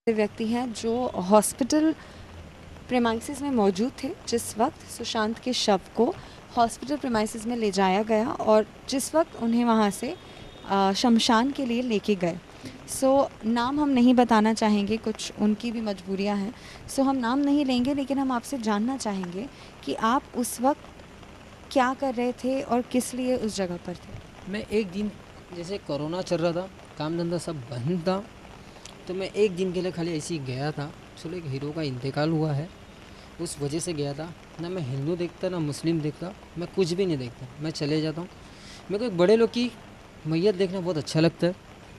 व्यक्ति हैं जो हॉस्पिटल प्रेमाइसिस में मौजूद थे जिस वक्त सुशांत के शव को हॉस्पिटल प्रेमाइसिस में ले जाया गया और जिस वक्त उन्हें वहाँ से शमशान के लिए लेके गए। नाम हम नहीं बताना चाहेंगे, कुछ उनकी भी मजबूरियाँ हैं, हम नाम नहीं लेंगे, लेकिन हम आपसे जानना चाहेंगे कि आप उस वक्त क्या कर रहे थे और किस लिए उस जगह पर थे। मैं एक दिन, जैसे कोरोना चल रहा था, काम धंधा सब बंद था, तो मैं एक दिन के लिए खाली ऐसे ही गया था। चलो, एक हीरो का इंतकाल हुआ है, उस वजह से गया था। ना मैं हिंदू देखता ना मुस्लिम देखता, मैं कुछ भी नहीं देखता, मैं चले जाता हूँ। मेरे को एक बड़े लोग की मैयत देखना बहुत अच्छा लगता है।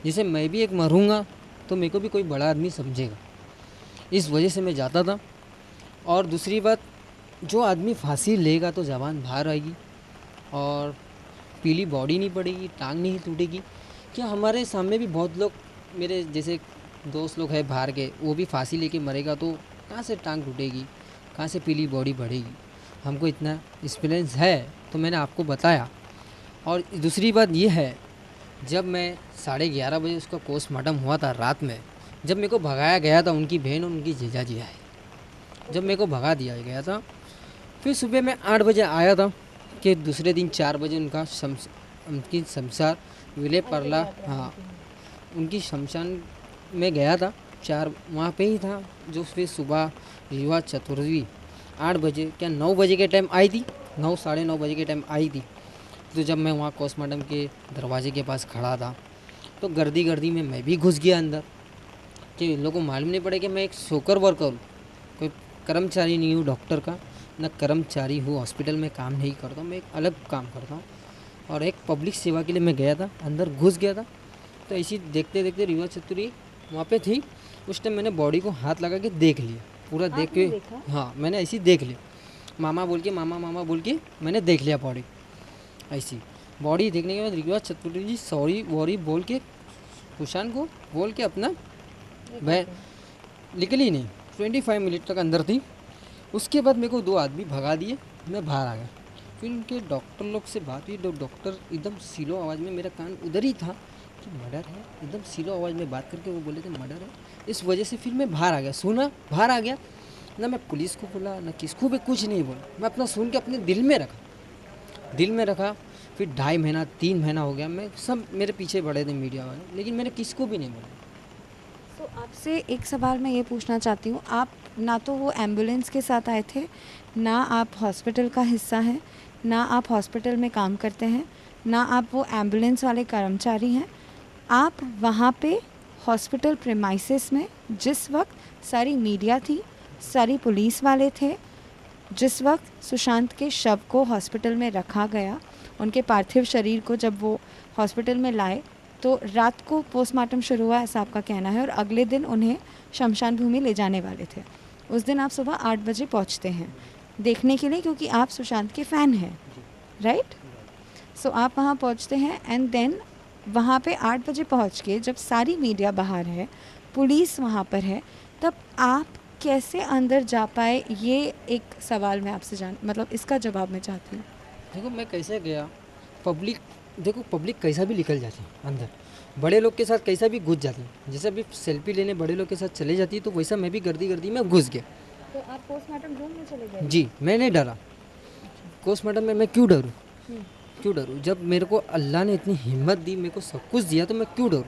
जैसे मैं भी एक मरूँगा तो मेरे को भी कोई बड़ा आदमी समझेगा, इस वजह से मैं जाता था। और दूसरी बात, जो आदमी फांसी लेगा तो ज़बान बाहर आएगी और पीली बॉडी नहीं पड़ेगी, टांग नहीं टूटेगी। क्या हमारे सामने भी बहुत लोग, मेरे जैसे दोस्त लोग हैं बाहर के, वो भी फांसी लेके मरेगा तो कहाँ से टांग टूटेगी, कहाँ से पीली बॉडी बढ़ेगी। हमको इतना एक्सपीरियंस है तो मैंने आपको बताया। और दूसरी बात ये है, जब मैं 11:30 बजे उसका पोस्टमार्टम हुआ था रात में, जब मेरे को भगाया गया था, उनकी बहन और उनकी जीजाजी आए, जब मेरे को भगा दिया गया था, फिर सुबह मैं 8 बजे आया था कि दूसरे दिन 4 बजे उनकी शमशान विले परला, हाँ, उनकी शमशान में गया था। 4 वहाँ पे ही था। जो फिर सुबह युवा चतुर्थी 8 बजे, क्या 9 बजे के टाइम आई थी, 9 साढ़े 9 बजे के टाइम आई थी। तो जब मैं वहाँ पोस्टमार्टम के दरवाजे के पास खड़ा था तो गर्दी में मैं भी घुस गया अंदर, कि इन लोगों को मालूम नहीं पड़े कि मैं एक सोकर वर्कर हूँ, कोई कर्मचारी नहीं हूँ डॉक्टर का, न कर्मचारी हूँ, हॉस्पिटल में काम नहीं करता हूँ, मैं एक अलग काम करता हूँ। और एक पब्लिक सेवा के लिए मैं गया था, अंदर घुस गया था। तो ऐसी देखते देखते रिवा चतुरी वहाँ पे थी। उस टाइम मैंने बॉडी को हाथ लगा के देख लिया, पूरा देख के, हाँ, मैंने ऐसी देख लिया, मामा बोल के, मामा बोल के मैंने देख लिया बॉडी। ऐसी बॉडी देखने के बाद रिवा चतुर्वेदी जी सॉरी वॉरी बोल के, सुशांत को बोल के अपना वह निकली नहीं। 25 मिनट तक अंदर थी। उसके बाद मेरे को 2 आदमी भगा दिए, मैं बाहर आ गया। फिर उनके डॉक्टर लोग से बात हुई, डॉक्टर एकदम सीलो आवाज़ में, मेरा कान उधर ही था कि मर्डर है, एकदम सीलो आवाज़ में बात करके वो बोले थे मर्डर है। इस वजह से फिर मैं बाहर आ गया, सुना, बाहर आ गया ना। मैं पुलिस को बोला ना किसको भी कुछ नहीं बोला, मैं अपना सुन के अपने दिल में रखा। फिर 2.5 महीना 3 महीना हो गया, मैं सब मेरे पीछे पड़े थे मीडिया वाले, लेकिन मैंने किसको भी नहीं बोला। तो आपसे एक सवाल मैं ये पूछना चाहती हूँ, आप ना तो वो एम्बुलेंस के साथ आए थे, ना आप हॉस्पिटल का हिस्सा हैं, ना आप हॉस्पिटल में काम करते हैं, ना आप वो एम्बुलेंस वाले कर्मचारी हैं। आप वहाँ पे हॉस्पिटल प्रेमाइसिस में जिस वक्त सारी मीडिया थी, सारी पुलिस वाले थे, जिस वक्त सुशांत के शव को हॉस्पिटल में रखा गया, उनके पार्थिव शरीर को जब वो हॉस्पिटल में लाए तो रात को पोस्टमार्टम शुरू हुआ, ऐसा आपका कहना है, और अगले दिन उन्हें शमशान भूमि ले जाने वाले थे। उस दिन आप सुबह 8 बजे पहुंचते हैं देखने के लिए, क्योंकि आप सुशांत के फ़ैन हैं, राइट? आप वहाँ पहुँचते हैं एंड देन वहाँ पे 8 बजे पहुँच के जब सारी मीडिया बाहर है, पुलिस वहाँ पर है, तब आप कैसे अंदर जा पाए? ये एक सवाल मैं आपसे मतलब इसका जवाब मैं चाहती हूँ। देखो मैं कैसे गया, पब्लिक कैसा भी निकल जाती है अंदर, बड़े लोग के साथ कैसा भी घुस जाती है। जैसे अभी सेल्फी लेने बड़े लोग के साथ चले जाती है, तो वैसा मैं भी गर्दी में घुस गया। तो आप पोस्टमार्टम रूम में चले गए? जी, मैं नहीं डरा। पोस्टमार्टम में मैं क्यों डरूँ? जब मेरे को अल्लाह ने इतनी हिम्मत दी, मेरे को सब कुछ दिया, तो मैं क्यों डरूँ?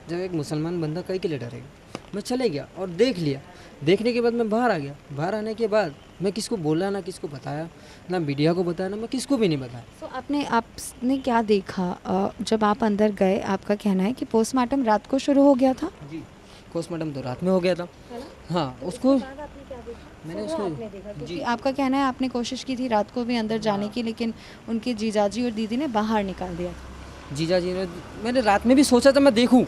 जब एक मुसलमान बंदा कहीं के लिए डरेगा? मैं चले गया और देख लिया। देखने के बाद मैं बाहर आ गया। बाहर आने के बाद मैं किसको बोला, ना किसको बताया, ना मीडिया को बताया, ना मैं किसको भी नहीं बताया। आपने क्या देखा जब आप अंदर गए? आपका कहना है कि पोस्टमार्टम रात को शुरू हो गया था? जी, पोस्टमार्टम तो रात में हो गया था। हाँ, उसको मैंने उसको जी, आपका कहना है आपने कोशिश की थी रात को भी अंदर जाने की, लेकिन उनके जीजाजी और दीदी ने बाहर निकाल दिया था। जीजाजी ने, मैंने रात में भी सोचा था मैं देखूं,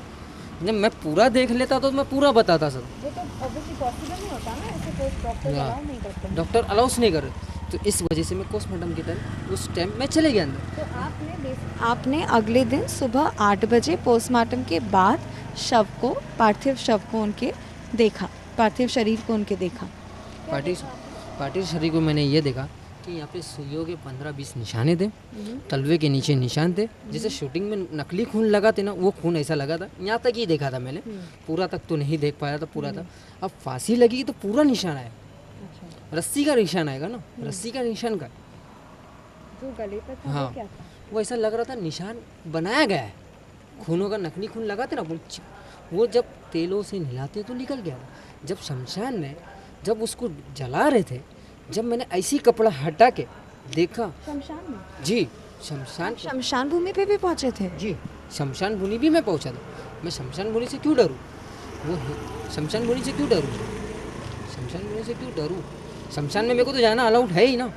जब मैं पूरा देख लेता तो मैं पूरा बताता सर। वो तो ऑब्वियसली पॉसिबल नहीं होता ना, ऐसे कोई डॉक्टर अलाउ नहीं करते। डॉक्टर अलाउस नहीं कर रहे, तो इस वजह से मैं पोस्टमार्टम के टाइम, उस टाइम मैं चले गया अंदर। तो आपने अगले दिन सुबह 8 बजे पोस्टमार्टम के बाद पार्थिव शव को उनके देखा, पार्थिव शरीर को उनके देखा। पार्थिव शरीर को मैंने ये देखा कि यहाँ पे सुइयों के 15-20 निशाने थे, तलवे के नीचे निशान थे। जैसे शूटिंग में नकली खून लगा थे ना, वो खून ऐसा लगा था, यहाँ तक ही देखा था मैंने, पूरा तक तो नहीं देख पाया था पूरा था। अब फांसी लगी तो पूरा निशान आया, रस्सी का निशान आएगा ना, रस्सी का निशान का जो गले पर था हाँ, वो क्या था? वो ऐसा लग रहा था निशान बनाया गया है, खूनों का नकली खून लगाते ना वो जब तेलों से नहलाते तो निकल गया था। जब शमशान में जब उसको जला रहे थे, जब मैंने ऐसी कपड़ा हटा के देखा, शमशान में? जी शमशान भूमि पे भी पहुंचे थे? जी शमशान भूमि भी मैं पहुंचा था। मैं शमशान भूमि से क्यों डरूं? शमशान भूमि से क्यों डरूं? शमशान भूमि से क्यों डरूं? शमशान में मेरे को तो जाना अलाउड है ही ना।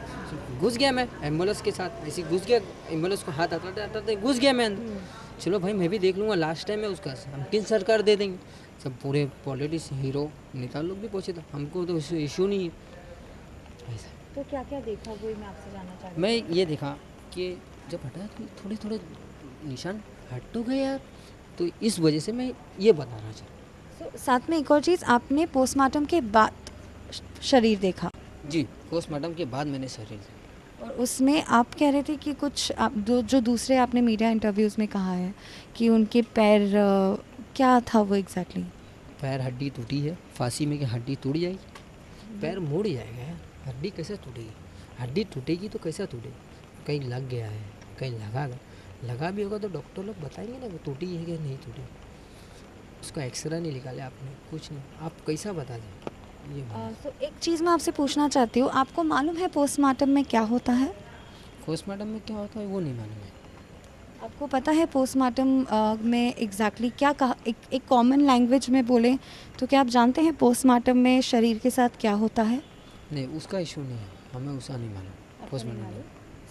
घुस गया मैं एम्बुलेंस के साथ, ऐसे घुस गया, एम्बुलेंस को हाथ हटाते घुस गया मैं अंदर। चलो भाई मैं भी देख लूँगा, लास्ट टाइम है उसका, हम 3 सरकार दे देंगे। सब पूरे पॉलिटिक्स हीरो नेता लोग भी पहुँचे थे, हमको तो इशू नहीं है ऐसा। तो क्या क्या देखा वही मैं आपसे जानना चाहती हूँ। मैं ये देखा कि जब हटा तो थोड़े थोड़े निशान हट तो गए यार, तो इस वजह से मैं ये बताना चाहता। साथ में एक और चीज़, आपने पोस्टमार्टम के बाद शरीर देखा? जी पोस्टमार्टम के बाद मैंने शरीर, और उसमें आप कह रहे थे कि कुछ आप जो दूसरे आपने मीडिया इंटरव्यूज़ में कहा है कि उनके पैर क्या था वो एग्जैक्टली? पैर हड्डी टूटी है, फांसी में की हड्डी टूट जाएगी, पैर मुड़ जाएगा यार, हड्डी कैसे टूटेगी? हड्डी टूटेगी तो कैसा टूटेगी? कहीं लग गया है, कहीं लगा भी होगा तो डॉक्टर लोग बताएंगे ना वो टूटी है कि नहीं टूटी। उसका एक्सरे नहीं निकाले आपने, कुछ नहीं, आप कैसा बता दें ये? तो एक चीज़ मैं आपसे पूछना चाहती हूँ, आपको मालूम है पोस्टमार्टम में क्या होता है? पोस्टमार्टम में क्या होता है वो नहीं मालूम है। आपको पता है पोस्टमार्टम में एग्जैक्टली क्या कहा? एक कॉमन लैंग्वेज में बोलें तो क्या आप जानते हैं पोस्टमार्टम में शरीर के साथ क्या होता है? नहीं उसका इशू नहीं है, हमें उसका नहीं मालूम पोस्टमार्टम में।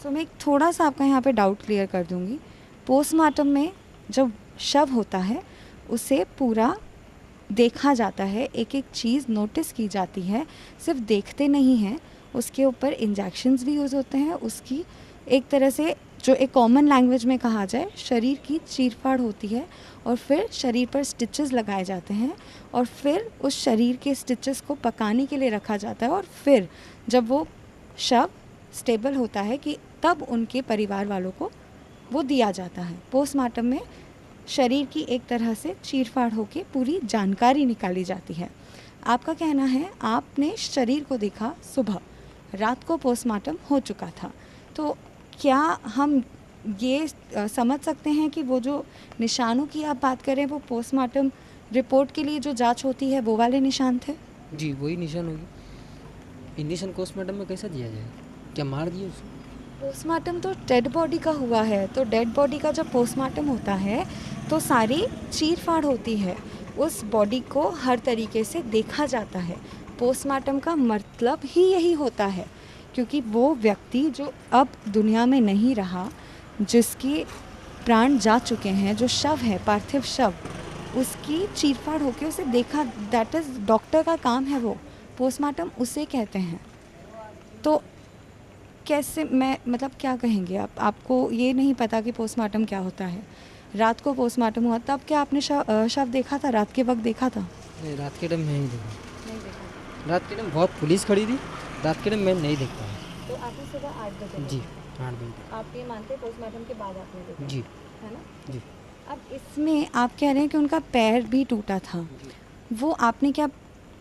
सो मैं एक थोड़ा सा आपका यहाँ पे डाउट क्लियर कर दूँगी। पोस्टमार्टम में जब शव होता है उसे पूरा देखा जाता है, एक एक चीज़ नोटिस की जाती है, सिर्फ देखते नहीं हैं, उसके ऊपर इंजेक्शंस भी यूज़ होते हैं, उसकी एक तरह से जो एक कॉमन लैंग्वेज में कहा जाए शरीर की चीरफाड़ होती है और फिर शरीर पर स्टिचेस लगाए जाते हैं और फिर उस शरीर के स्टिचेस को पकाने के लिए रखा जाता है और फिर जब वो शव स्टेबल होता है कि तब उनके परिवार वालों को वो दिया जाता है। पोस्टमार्टम में शरीर की एक तरह से चीरफाड़ होकर पूरी जानकारी निकाली जाती है। आपका कहना है आपने शरीर को देखा सुबह, रात को पोस्टमार्टम हो चुका था, तो क्या हम ये समझ सकते हैं कि वो जो निशानों की आप बात करें वो पोस्टमार्टम रिपोर्ट के लिए जो जांच होती है वो वाले निशान थे? जी वही निशान होगी। इंजेक्शन पोस्टमार्टम में कैसा दिया जाएगा? क्या मार दिए उसको? पोस्टमार्टम तो डेड बॉडी का हुआ है, तो डेड बॉडी का जब पोस्टमार्टम होता है तो सारी चीरफाड़ होती है, उस बॉडी को हर तरीके से देखा जाता है। पोस्टमार्टम का मतलब ही यही होता है, क्योंकि वो व्यक्ति जो अब दुनिया में नहीं रहा, जिसके प्राण जा चुके हैं, जो शव है, पार्थिव शव, उसकी चीरफाड़ होकर उसे देखा, दैट इज़ डॉक्टर का काम है वो, पोस्टमार्टम उसे कहते हैं। तो कैसे मैं मतलब क्या कहेंगे आप? आपको ये नहीं पता कि पोस्टमार्टम क्या होता है? रात को पोस्टमार्टम हुआ तब क्या आपने शव देखा था? रात के वक्त देखा था? नहीं रात के टाइम मैं नहीं देखा। रात के टाइम बहुत पुलिस खड़ी थी, रात के टाइम मैं नहीं देख पाया। तो आपने सुबह 8 बजे? जी 8 बजे। आप ये मानते हैं पोस्टमार्टम के बाद आपने देखा? जी है ना? जी। अब इसमें आप कह रहे हैं कि उनका पैर भी टूटा था, वो आपने क्या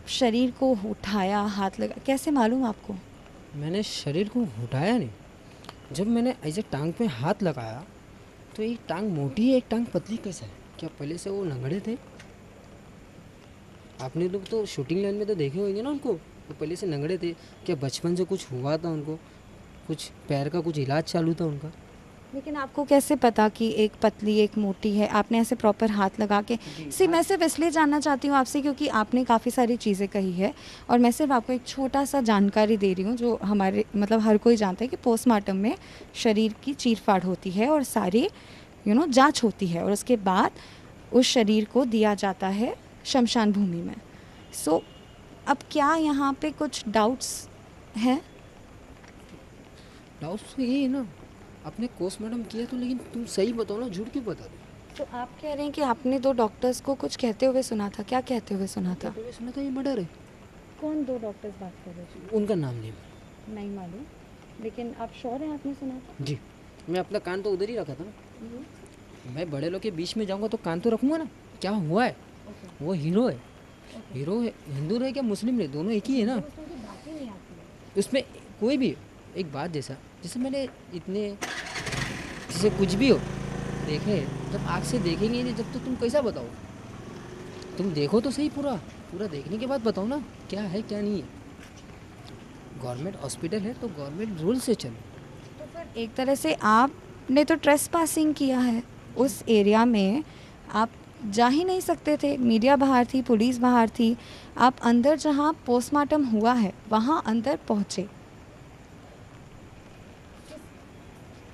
शरीर को उठाया, हाथ लगा, कैसे मालूम आपको? मैंने शरीर को उठाया नहीं, जब मैंने ऐसे टांग पे हाथ लगाया तो एक टांग मोटी है एक टांग पतली कैसा है? क्या पहले से वो लंगड़े थे? आपने लोग तो शूटिंग लाइन में तो देखे होंगे ना उनको, वो पहले से लंगड़े थे। क्या बचपन से कुछ हुआ था उनको? कुछ पैर का कुछ इलाज चालू था उनका? लेकिन आपको कैसे पता कि एक पतली एक मोटी है? आपने ऐसे प्रॉपर हाथ लगा के मैं सिर्फ इसलिए जानना चाहती हूँ आपसे क्योंकि आपने काफ़ी सारी चीज़ें कही है और मैं सिर्फ आपको एक छोटा सा जानकारी दे रही हूँ जो हमारे मतलब हर कोई जानता है कि पोस्टमार्टम में शरीर की चीरफाड़ होती है और सारी जांच होती है और उसके बाद उस शरीर को दिया जाता है शमशान भूमि में। सो अब क्या यहाँ पे कुछ डाउट्स हैं? डाउट्स तो यही है ना, आपने पोस्टमार्टम किया तो, लेकिन तुम सही बताओ ना, झूठ क्यों बता दो? तो आप कह रहे हैं कि आपने 2 डॉक्टर्स को कुछ कहते हुए सुना था, क्या कहते हुए सुना था? सुना था ये मर्डर है। कौन 2 डॉक्टर्स बात कर रहे थे? उनका नाम नहीं मालूम। नहीं मालूम। लेकिन आप श्योर हैं आपने सुना था? जी, मैं अपना कान तो उधर ही रखा था ना। मैं बड़े लोग के बीच में जाऊंगा तो कान तो रखूंगा ना, क्या हुआ है। ओके। वो हीरो है, हीरो है, हिंदू रहे क्या मुस्लिम रहे, दोनों एक ही है ना। उसमें कोई बात ही नहीं आती है। उसमें कोई भी एक बात जैसा, जैसे मैंने इतने, जैसे कुछ भी हो देखे, जब आँख से देखेंगे नहीं जब तो तुम कैसा बताओ। तुम देखो तो सही, पूरा पूरा देखने के बाद बताओ ना क्या है क्या नहीं है। गवर्नमेंट हॉस्पिटल है तो गवर्नमेंट रूल से चलो। तो फिर एक तरह से आपने तो ट्रेस पासिंग किया है उस एरिया में, आप जा ही नहीं सकते थे, मीडिया बाहर थी, पुलिस बाहर थी, आप अंदर जहाँ पोस्टमार्टम हुआ है वहाँ अंदर पहुँचे।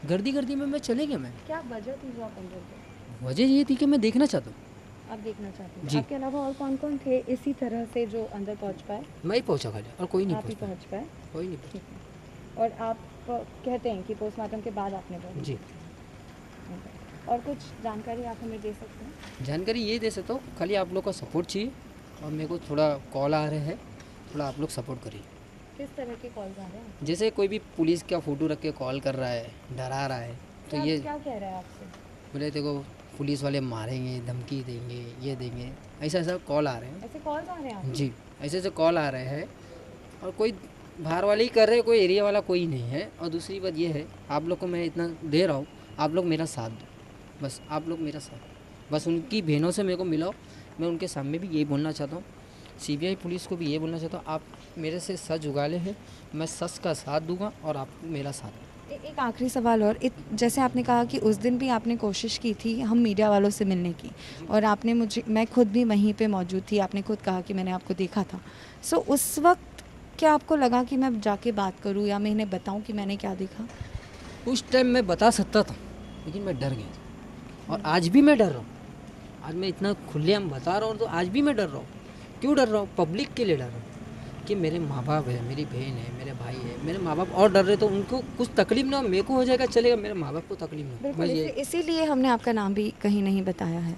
गर्दी गर्दी में मैं चले गया। मैं क्या वजह थी जो आप अंदर गए? वजह ये थी कि मैं देखना चाहता हूँ। आप देखना चाहते जी। थे, आपके अलावा और कौन कौन थे इसी तरह से जो अंदर पहुँच पाए? मैं ही पहुँचा खाली, और कोई नहीं आप ही पहुँच पाया। पहुँच पाए, कोई नहीं पहुँचा। ठीक है। और आप कहते हैं कि पोस्टमार्टम के बाद आपने पहुँचा। जी, और कुछ जानकारी आप हमें दे सकते हैं? जानकारी ये दे सकता हूँ, खाली आप लोग का सपोर्ट चाहिए, और मेरे को थोड़ा कॉल आ रहे हैं, थोड़ा आप लोग सपोर्ट करिए। किस तरह के कॉल्स आ रहे हैं? जैसे कोई भी पुलिस का फ़ोटो रख के कॉल कर रहा है, डरा रहा है, तो क्या ये क्या कह रहा है आपसे? बोले देखो पुलिस वाले मारेंगे, धमकी देंगे, ये देंगे, ऐसा ऐसा कॉल आ रहे हैं। ऐसे कॉल्स आ रहे हैं आपको? जी, ऐसे ऐसे कॉल आ रहे हैं, और कोई बाहर वाले ही कर रहे हैं, कोई एरिया वाला कोई नहीं है। और दूसरी बात ये है, आप लोग को मैं इतना दे रहा हूँ, आप लोग मेरा साथ दो, बस आप लोग मेरा साथ, बस उनकी बहनों से मेरे को मिलाओ। मैं उनके सामने भी यही बोलना चाहता हूँ, सीबीआई पुलिस को भी ये बोलना चाहता हूँ, आप मेरे से सच उगाले हैं, मैं सच का साथ दूंगा और आप मेरा साथ दो। एक आखिरी सवाल और, जैसे आपने कहा कि उस दिन भी आपने कोशिश की थी हम मीडिया वालों से मिलने की, और आपने मुझे, मैं खुद भी वहीं पे मौजूद थी, आपने खुद कहा कि मैंने आपको देखा था। सो उस वक्त क्या आपको लगा कि मैं जाके बात करूं या मैं इन्हें बताऊं कि मैंने क्या देखा? उस टाइम मैं बता सकता था, लेकिन मैं डर गया था, और आज भी मैं डर रहा हूँ। आज मैं इतना खुलेआम बता रहा हूँ तो आज भी मैं डर रहा हूँ। क्यों डर रहा हूँ? पब्लिक के लिए डर रहा हूँ कि मेरे माँ बाप है, मेरी बहन है, मेरे भाई है, मेरे माँ बाप और डर रहे, तो उनको कुछ तकलीफ ना हो, मेरे को हो जाएगा चलेगा, मेरे माँ बाप को तकलीफ ना हो। बिल्कुल, इसीलिए हमने आपका नाम भी कहीं नहीं बताया है।